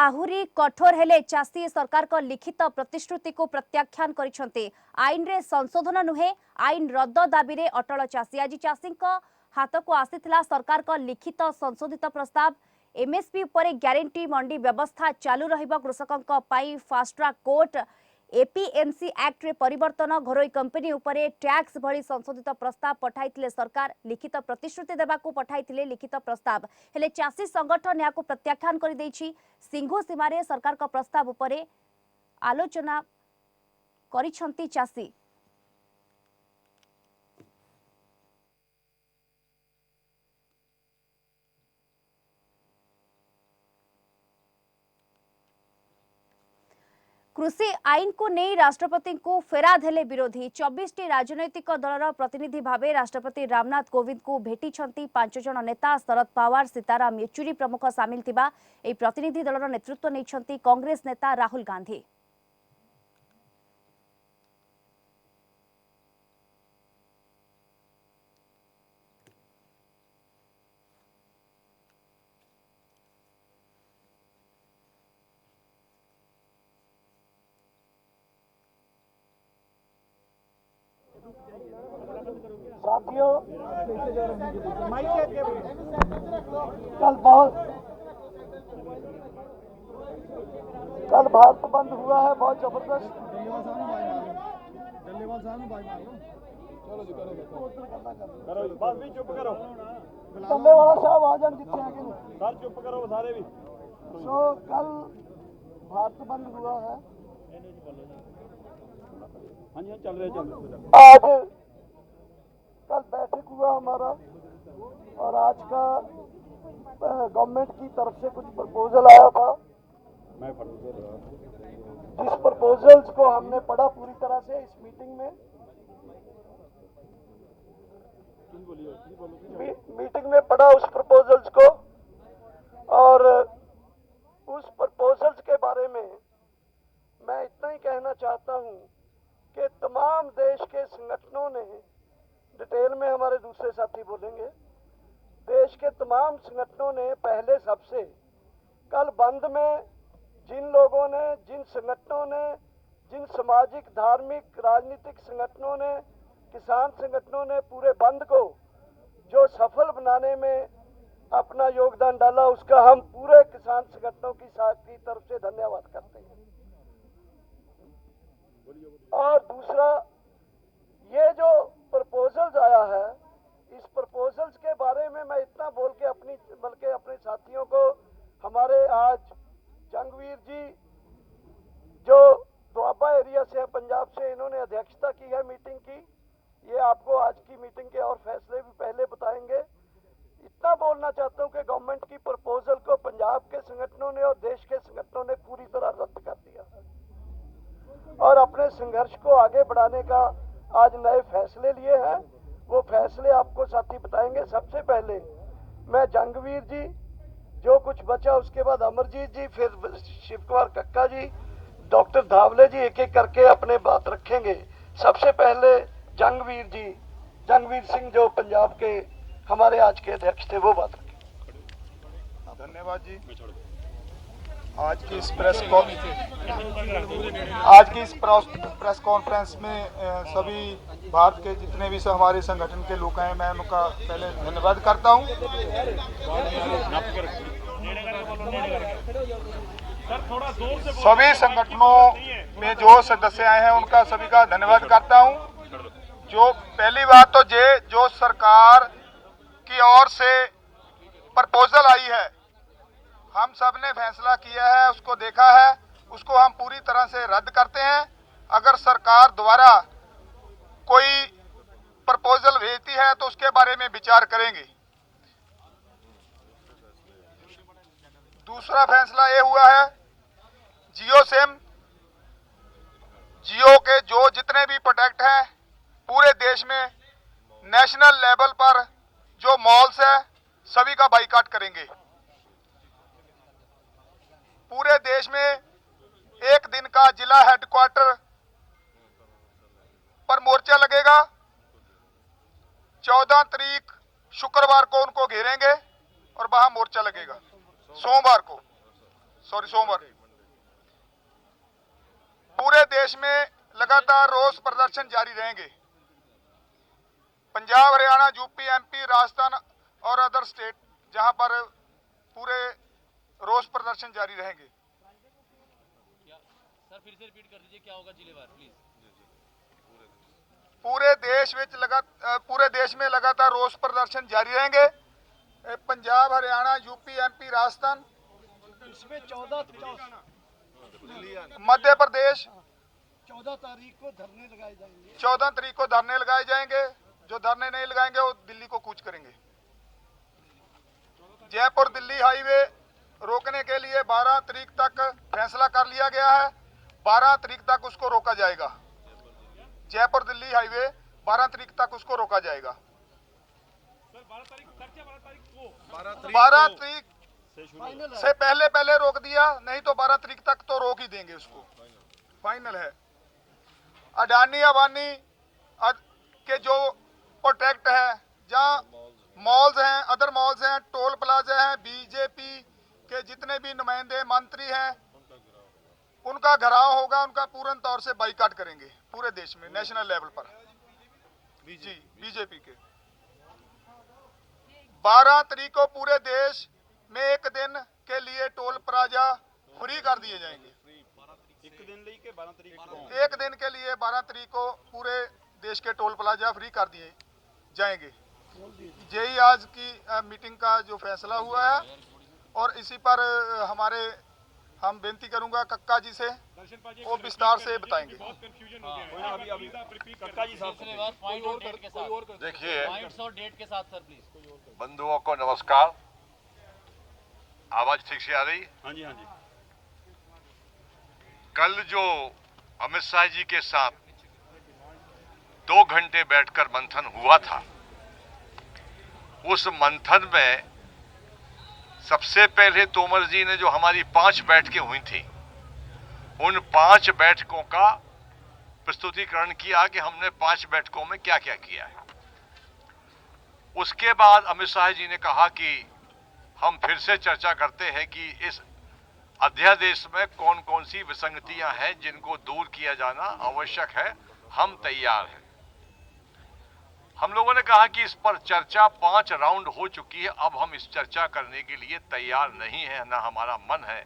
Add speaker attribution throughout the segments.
Speaker 1: आहुरी कठोर हेले चाषी सरकार को लिखित प्रतिश्रुति को प्रत्याख्यान करिसेंती। आईन रे संशोधन नुहे, आईन रद्द दाबी रे अटल चाषी। आज चाषी हाथ को आसीथिला सरकार को लिखित संशोधित प्रस्ताव। एमएसपी उपरे ग्यारंटी मंडी व्यवस्था चालू रहिबा कृषकक पई fast track court. APMC act रे परिवर्तन, घरोई कंपनी उपरे टैक्स भली संशोधित प्रस्ताव पठाइथिले सरकार। लिखित प्रतिश्रुति देबाकू पठाइथिले लिखित प्रस्ताव हेले चाषी संगठन याकू प्रत्याख्यान कर दैछि। सिंघु सीमारे सरकार का प्रस्ताव उपरे आलोचना करिसंती चाषी। कृषि आईन को नहीं राष्ट्रपति को फेराद हेले विरोधी। 24 टी राजनैतिक दलर प्रतिनिधि भावे राष्ट्रपति रामनाथ कोविंद को भेटी 5 जन नेता। शरद पवार, सीताराम येचुरी प्रमुख सामिल थिबा एई प्रतिनिधि दलर नेतृत्व नहीं कांग्रेस नेता राहुल गांधी।
Speaker 2: साथियों, कल भारत बंद हुआ है, बहुत जबरदस्त। टल्ले वाला साहब आ जान जितने आगे सर, चुप करो सारे भी। कल भारत बंद हुआ है। हाँ जी, चल रहे आज कल बैठक हुआ हमारा, और आज का गवर्नमेंट की तरफ से कुछ प्रपोजल आया था। जिस प्रपोजल्स को हमने पढ़ा पूरी तरह से इस मीटिंग में पढ़ा उस प्रपोजल्स को, और उस प्रपोजल्स के बारे में मैं इतना ही कहना चाहता हूं कि तमाम देश के संगठनों ने, डिटेल में हमारे दूसरे साथी बोलेंगे, देश के तमाम संगठनों ने पहले सबसे कल बंद में जिन लोगों ने, जिन संगठनों ने, जिन सामाजिक, धार्मिक, राजनीतिक संगठनों ने, किसान संगठनों ने पूरे बंद को जो सफल बनाने में अपना योगदान डाला, उसका हम पूरे किसान संगठनों की तरफ से धन्यवाद करते हैं। और दूसरा, ये जो प्रपोजल्स आया है, इस प्रपोजल्स के बारे में मैं इतना बोल के बल्कि अपने साथियों को, हमारे आज जंगवीर जी जो दुआबा एरिया से है, पंजाब से, इन्होंने अध्यक्षता की है मीटिंग की। ये आपको आज की मीटिंग के और फैसले भी पहले बताएंगे। इतना बोलना चाहता हूं कि गवर्नमेंट की प्रपोजल को पंजाब के संगठनों ने और देश के संगठनों ने पूरी तरह रद्द कर दिया और अपने संघर्ष को आगे बढ़ाने का आज नए फैसले लिए हैं। वो फैसले आपको साथी बताएंगे। सबसे पहले मैं जंगवीर जी, जो कुछ बचा उसके बाद अमरजीत जी, फिर शिव कुमार कक्का जी, डॉक्टर धावले जी, एक एक करके अपने बात रखेंगे। सबसे पहले जंगवीर जी, जंगवीर सिंह जो पंजाब के हमारे आज के अध्यक्ष थे, वो बात रखेंगे।
Speaker 3: धन्यवाद जी। आज की इस प्रेस कॉन्फ्रेंस में सभी भारत के जितने भी हमारे संगठन के लोग हैं, मैं उनका पहले धन्यवाद करता हूं। सभी संगठनों में जो सदस्य आए हैं उनका सभी का धन्यवाद करता हूं। जो पहली बात तो जो सरकार की ओर से प्रपोजल आई है, हम सब ने फैसला किया है, उसको देखा है, उसको हम पूरी तरह से रद्द करते हैं। अगर सरकार द्वारा कोई प्रपोजल भेजती है तो उसके बारे में विचार करेंगे। दूसरा फैसला ये हुआ है, जियो सिम, जियो के जो जितने भी प्रोडक्ट हैं पूरे देश में नेशनल लेवल पर जो मॉल्स है सभी का बाइकाट करेंगे। पूरे देश में एक दिन का जिला हेडक्वार्टर पर मोर्चा लगेगा। 14 तारीख शुक्रवार को उनको घेरेंगे और वहां मोर्चा लगेगा। सोमवार को सोमवार पूरे देश में लगातार रोष प्रदर्शन जारी रहेंगे। पंजाब, हरियाणा, यूपी, एमपी, राजस्थान और अदर स्टेट जहां पर पूरे रोष प्रदर्शन जारी रहेंगे।
Speaker 4: सर फिर से रिपीट कर दीजिए, क्या होगा जिलेवार प्लीज।
Speaker 3: पूरे देश में लगातार रोष प्रदर्शन जारी रहेंगे। पंजाब, हरियाणा, यूपी, एमपी, राजस्थान,
Speaker 2: इसमें 14
Speaker 3: मध्य प्रदेश
Speaker 2: 14 तारीख को धरने लगाए जाएंगे।
Speaker 3: 14 तारीख को धरने लगाए जाएंगे। जो धरने नहीं लगाएंगे वो दिल्ली को कूच करेंगे। जयपुर दिल्ली हाईवे रोकने के लिए 12 तारीख तक फैसला कर लिया गया है। 12 तारीख तक उसको रोका जाएगा। जयपुर दिल्ली हाईवे 12 तारीख तक उसको रोका जाएगा। 12 तारीख से पहले रोक दिया, नहीं तो 12 तारीख तक तो रोक ही देंगे उसको। फाइनल है। अडानी अंबानी के जो प्रोटेक्ट है, जहां मॉल्स हैं, अदर मॉल्स हैं, टोल प्लाजा हैं, बीजेपी के जितने भी नुमाइंदे मंत्री हैं, उनका घेराव होगा। उनका पूर्ण तौर से बाइकाट करेंगे पूरे देश में, नेशनल लेवल पर। बीजेपी के 12 तारीख को पूरे देश में एक दिन के लिए टोल प्लाजा फ्री कर दिए जाएंगे। एक दिन के लिए 12 तारीख को पूरे देश के टोल प्लाजा फ्री कर दिए जाएंगे। यही आज की मीटिंग का जो फैसला हुआ है। और इसी पर हम बेनती करूंगा कक्का जी से, वो विस्तार से बताएंगे।
Speaker 5: देखिए,
Speaker 4: पॉइंट्स और डेट के साथ सर प्लीज।
Speaker 5: बंधुओं को नमस्कार। आवाज ठीक से आ रही?
Speaker 6: हाँ जी, हाँ जी।
Speaker 5: कल जो अमित शाह जी के साथ 2 घंटे बैठकर मंथन हुआ था, उस मंथन में सबसे पहले तोमर जी ने जो हमारी 5 बैठकें हुई थी, उन 5 बैठकों का प्रस्तुतिकरण किया कि हमने 5 बैठकों में क्या क्या किया है। उसके बाद अमित शाह जी ने कहा कि हम फिर से चर्चा करते हैं कि इस अध्यादेश में कौन कौन सी विसंगतियां हैं जिनको दूर किया जाना आवश्यक है। हम तैयार हैं। हम लोगों ने कहा कि इस पर चर्चा 5 राउंड हो चुकी है, अब हम इस चर्चा करने के लिए तैयार नहीं है, ना हमारा मन है।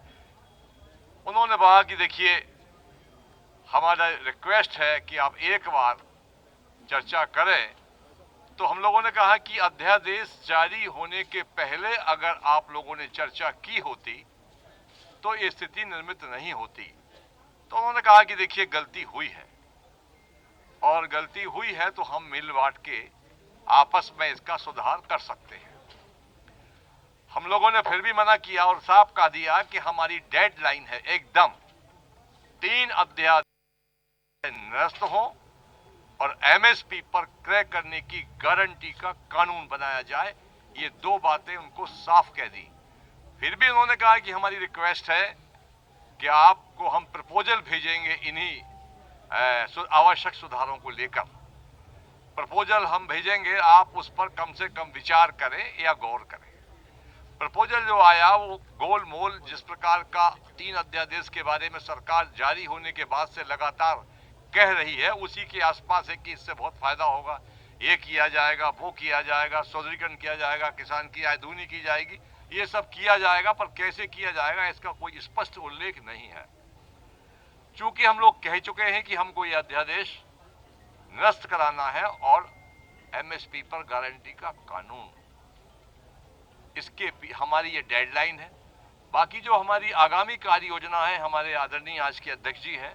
Speaker 5: उन्होंने कहा कि देखिए, हमारा रिक्वेस्ट है कि आप एक बार चर्चा करें। तो हम लोगों ने कहा कि अध्यादेश जारी होने के पहले अगर आप लोगों ने चर्चा की होती तो ये स्थिति निर्मित नहीं होती। तो उन्होंने कहा कि देखिए, गलती हुई है और गलती हुई है तो हम मिल बांट के आपस में इसका सुधार कर सकते हैं। हम लोगों ने फिर भी मना किया और साफ कह दिया कि हमारी डेडलाइन है एकदम 3 अध्यादेश निरस्त हो और एमएसपी पर क्रय करने की गारंटी का कानून बनाया जाए। ये 2 बातें उनको साफ कह दी। फिर भी उन्होंने कहा कि हमारी रिक्वेस्ट है कि आपको हम प्रपोजल भेजेंगे इन्हीं आवश्यक सुधारों को लेकर। प्रपोजल हम भेजेंगे, आप उस पर कम से कम विचार करें या गौर करें। प्रपोजल जो आया वो गोल मोल जिस प्रकार का 3 अध्यादेश के बारे में सरकार जारी होने के बाद से लगातार कह रही है, उसी के आसपास है कि इससे बहुत फायदा होगा, ये किया जाएगा, वो किया जाएगा, सौदरीकरण किया जाएगा, किसान की आय दूनी की जाएगी, ये सब किया जाएगा। पर कैसे किया जाएगा इसका कोई स्पष्ट उल्लेख नहीं है। चूंकि हम लोग कह चुके हैं कि हमको ये अध्यादेश निरस्त कराना है और एमएसपी पर गारंटी का कानून, इसके हमारी ये डेडलाइन है। बाकी जो हमारी आगामी कार्य योजना है, हमारे आदरणीय आज के अध्यक्ष जी हैं,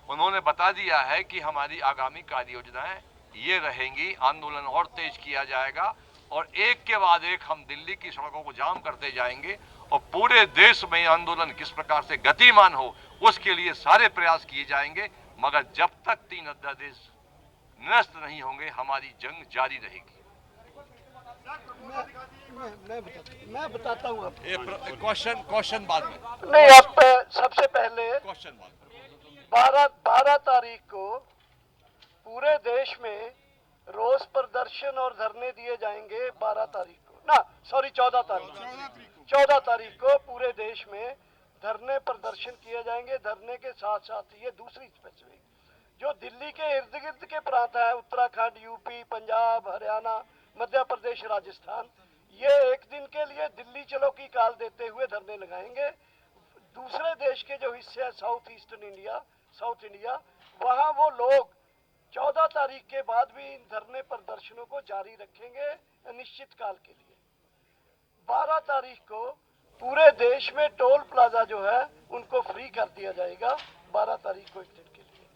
Speaker 5: उन्होंने बता दिया है कि हमारी आगामी कार्य योजनाएं ये रहेंगी। आंदोलन और तेज किया जाएगा और एक के बाद एक हम दिल्ली की सड़कों को जाम करते जाएंगे और पूरे देश में आंदोलन किस प्रकार से गतिमान हो उसके लिए सारे प्रयास किए जाएंगे। मगर जब तक 3 अध्यादेश निरस्त नहीं होंगे हमारी जंग जारी रहेगी।
Speaker 2: मैं बताता हूँ आपको।
Speaker 5: क्वेश्चन बाद में
Speaker 2: नहीं, आप सबसे पहले
Speaker 5: क्वेश्चन बाद में
Speaker 2: 12 तारीख को पूरे देश में रोष प्रदर्शन और धरने दिए जाएंगे। 12 तारीख को ना, सॉरी 14 तारीख को पूरे देश में धरने प्रदर्शन किए जाएंगे। धरने के साथ साथ ये दूसरी स्पेसिफिक जो दिल्ली के इर्द गिर्द के प्रांत हैं, उत्तराखंड, यूपी, पंजाब, हरियाणा, मध्य प्रदेश, राजस्थान, ये एक दिन के लिए दिल्ली चलो की काल देते हुए धरने लगाएंगे। दूसरे देश के जो हिस्से हैं south eastern India, south India, वहाँ वो लोग 14 तारीख के बाद भी इन धरने प्रदर्शनों को जारी रखेंगे अनिश्चित काल के लिए। 12 तारीख को पूरे देश में टोल प्लाजा जो है उनको फ्री कर दिया जाएगा, 12 तारीख को एक दिन के लिए।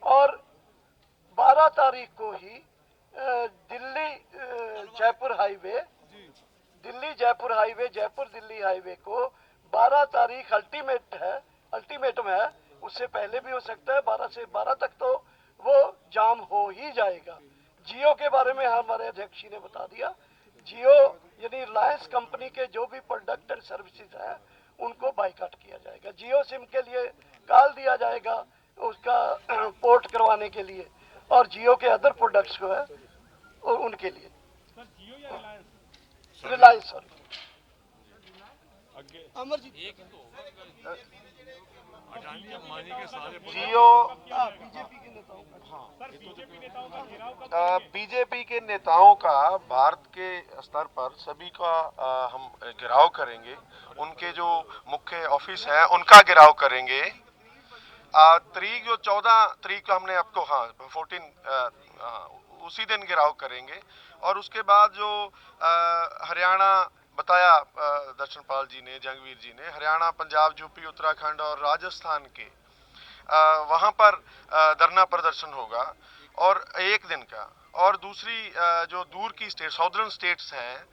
Speaker 2: और 12 तारीख को ही दिल्ली जयपुर हाईवे, जयपुर दिल्ली हाईवे को 12 तारीख अल्टीमेटम है, उससे पहले भी हो सकता है। 12 से 12 तक तो वो जाम हो ही जाएगा। जियो के बारे में हमारे अध्यक्ष जी ने बता दिया। जियो यानी रिलायंस कंपनी के जो भी प्रोडक्ट एंड सर्विसेज हैं उनको बाइकाट किया जाएगा। जियो सिम के लिए काल दिया जाएगा उसका पोर्ट करवाने के लिए, और जियो के अदर प्रोडक्ट्स को है और उनके लिए। रिलायंस सॉरी अमरजीत
Speaker 3: जियो
Speaker 6: बीजेपी के नेताओं का भारत के स्तर पर सभी का हम घेराव करेंगे। उनके जो मुख्य ऑफिस है उनका घेराव करेंगे। तारीख जो 14 तारीख को हमने आपको 14 उसी दिन घेराव करेंगे। और उसके बाद जो हरियाणा बताया दर्शनपाल जी ने, जंगवीर जी ने, हरियाणा, पंजाब, यूपी, उत्तराखंड और राजस्थान के वहाँ पर धरना प्रदर्शन होगा और एक दिन का। और दूसरी जो दूर की स्टेट, साउदर्न स्टेट्स हैं,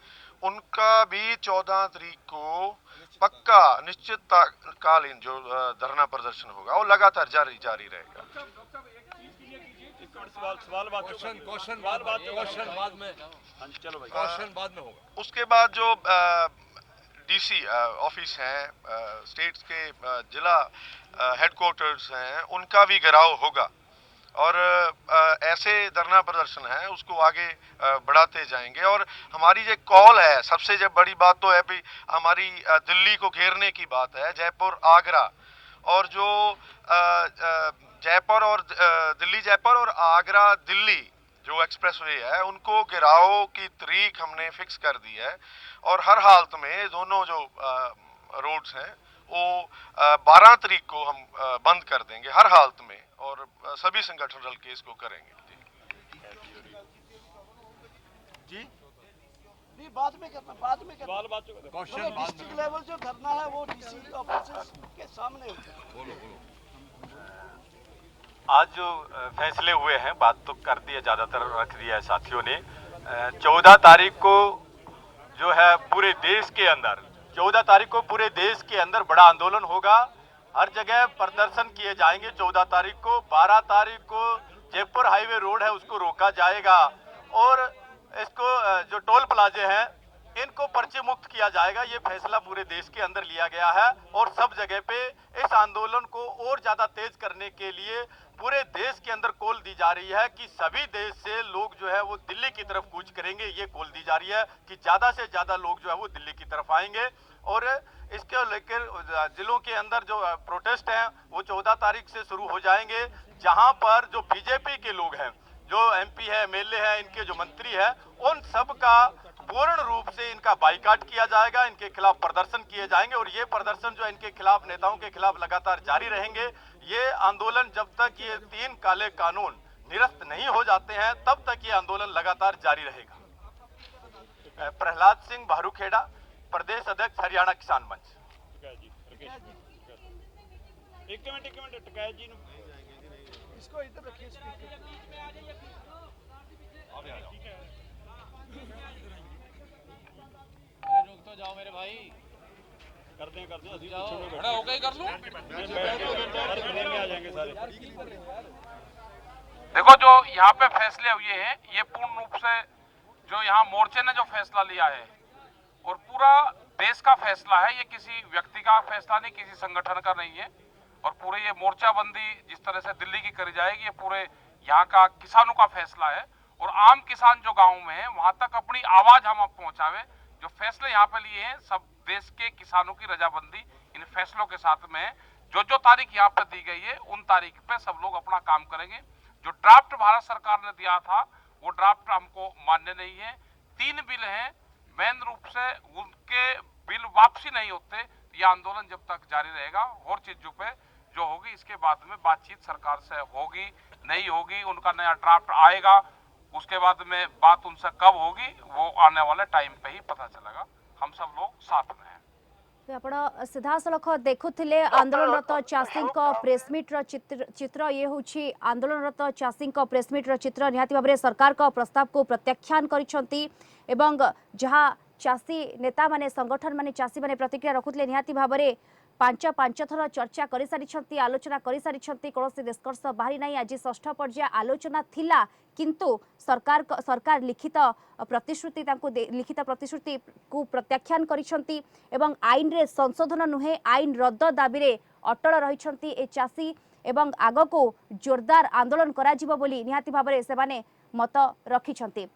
Speaker 6: उनका भी 14 तारीख को पक्का निश्चित कालीन जो धरना प्रदर्शन होगा वो लगातार जारी रहेगा।
Speaker 5: क्वेश्चन बाद में होगा।
Speaker 6: उसके बाद जो डीसी ऑफिस हैं, स्टेट्स के जिला हेडक्वार्टर्स हैं, उनका भी घेराव होगा। और ऐसे धरना प्रदर्शन है उसको आगे बढ़ाते जाएंगे। और हमारी जो कॉल है, सबसे जब बड़ी बात तो है भी हमारी दिल्ली को घेरने की बात है, जयपुर, आगरा, और जो जयपुर और आगरा दिल्ली जो एक्सप्रेसवे है उनको घेराव की तारीख हमने फिक्स कर दी है। और हर हालत में दोनों जो रोड्स हैं वो 12 तारीख को हम बंद कर देंगे हर हालत में, और सभी संगठन रल के इसको करेंगे। जी
Speaker 2: नहीं, बाद में करना डिस्ट्रिक्ट लेवल जो धरना है वो डीसी ऑफिस के सामने होगा।
Speaker 7: आज जो फैसले हुए हैं, बात तो कर दी है, ज़्यादातर रख दिया है साथियों ने। 14 तारीख को जो है पूरे देश के अंदर 14 तारीख को पूरे देश के अंदर बड़ा आंदोलन होगा, हर जगह प्रदर्शन किए जाएंगे। 14 तारीख को 12 तारीख को जयपुर हाईवे रोड है उसको रोका जाएगा, और इसको जो टोल प्लाजे हैं इनको पर्चे मुक्त किया जाएगा। ये फैसला पूरे देश के अंदर लिया गया है, और सब जगह पे इस आंदोलन को और ज्यादा तेज करने के लिए पूरे देश के अंदर कॉल दी जा रही है कि सभी देश से लोग जो है वो दिल्ली की तरफ कूच करेंगे। ये कॉल दी जा रही है कि ज्यादा से ज्यादा लोग जो है वो दिल्ली की तरफ आएंगे। और इसके लेकर जिलों के अंदर जो प्रोटेस्ट हैं वो 14 तारीख से शुरू हो जाएंगे, जहां पर जो बीजेपी के लोग हैं, जो एमपी है, एमएलए है, इनके जो मंत्री है, उन सब का पूर्ण रूप से इनका बाइकाट किया जाएगा, इनके खिलाफ प्रदर्शन किए जाएंगे। और ये प्रदर्शन जो इनके खिलाफ, नेताओं के खिलाफ लगातार जारी रहेंगे। ये आंदोलन जब तक ये 3 काले कानून निरस्त नहीं हो जाते हैं तब तक ये आंदोलन लगातार जारी रहेगा। प्रहलाद सिंह भारूखेड़ा, प्रदेश अध्यक्ष, हरियाणा किसान मंच।
Speaker 8: एक मिनट टकैत जी
Speaker 2: इसको इधर रखिए।
Speaker 4: रुक तो जाओ मेरे भाई,
Speaker 8: करते हैं
Speaker 4: खड़ा होकर ही कर लूं।
Speaker 8: आ जाएंगे सारे।
Speaker 9: देखो, जो यहाँ पे फैसले हुए हैं ये पूर्ण रूप से जो यहाँ मोर्चे ने जो फैसला लिया है और पूरा देश का फैसला है, ये किसी व्यक्ति का फैसला नहीं, किसी संगठन का नहीं है। और पूरे ये मोर्चाबंदी जिस तरह से दिल्ली की करी जाएगी, ये पूरे यहाँ का किसानों का फैसला है। और आम किसान जो गाँव में है वहां तक अपनी आवाज हम अब पहुंचावे। जो फैसले यहाँ पे लिए हैं सब देश के किसानों की रजामंदी इन फैसलों के साथ में जो तारीख यहाँ पे दी गई है उन तारीख पे सब लोग अपना काम करेंगे। जो ड्राफ्ट भारत सरकार ने दिया था वो ड्राफ्ट हमको मान्य नहीं है। 3 बिल हैं, मेन रूप से उनके बिल वापसी नहीं होते ये आंदोलन जब तक जारी रहेगा। और चीजों पे जो होगी इसके बाद में बातचीत सरकार से होगी नहीं होगी, उनका नया ड्राफ्ट आएगा, उसके बाद में बात उनसे कब होगी वो आने वाले टाइम पे ही पता चलेगा। हम सब लोग साथ में हैं।
Speaker 1: आपण सीधासलख देखुथिले आंदोलनरत चाषी प्रेसमिट चित्र ये हूँ आंदोलनरत चाषी प्रेसमिट चित्र निहाती भाव में सरकार का प्रस्ताव को प्रत्याख्यान करिसेंती एवं जहाँ चाषी नेता माने संगठन माने चाषी माने प्रतिक्रिया रखुले निहाती भाव में 5 थर चर्चा कर सारी आलोचना कर सारी कौन निष्कर्ष बाहरी ना। आज 6ठ पर्याय आलोचना थिला किंतु सरकार लिखित प्रतिश्रुति को प्रत्याख्यान करिसेंती एवं आईन रे संशोधन नुहे आईन रद्द दाबी रे अटल रहिसेंती ए चाषी एवं आगको जोरदार आंदोलन करा जिवो बोली निहाती भाव में सेमाने मत रखिसेंती।